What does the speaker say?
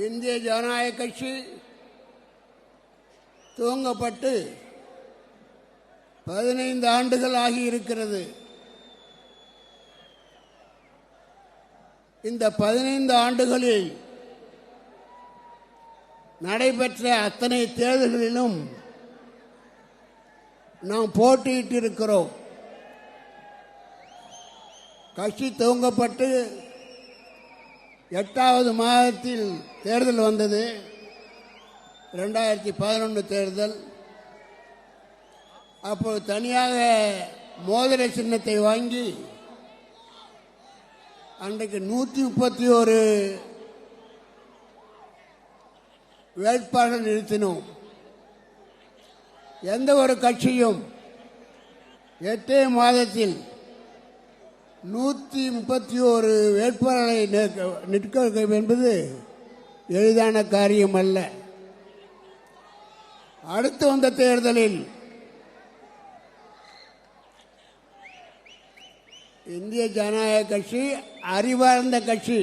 இந்திய ஜனநாயக கட்சி துவங்கப்பட்டு 15 ஆண்டுகள் ஆகியிருக்கிறது. இந்த 15 ஆண்டுகளில் நடைபெற்ற அத்தனை தேர்தல்களிலும் நாம் போட்டியிட்டிருக்கிறோம். கட்சி துவங்கப்பட்டு 8வது மாதத்தில் தேர்தல் வந்தது. 2011 தேர்தல். அப்போது தனியாக மோதிர சின்னத்தை வாங்கி அன்றைக்கு 131 வேட்பாளர்கள் நிறுத்தினோம். எந்த ஒரு கட்சியும் 8 மாதத்தில் 131 வேட்பாளர்களை நிற்க வைக்கும் என்பது எளிதான காரியம் அல்ல. அடுத்து வந்த தேர்தலில் இந்திய ஜனநாயக கட்சி அறிவார்ந்த கட்சி.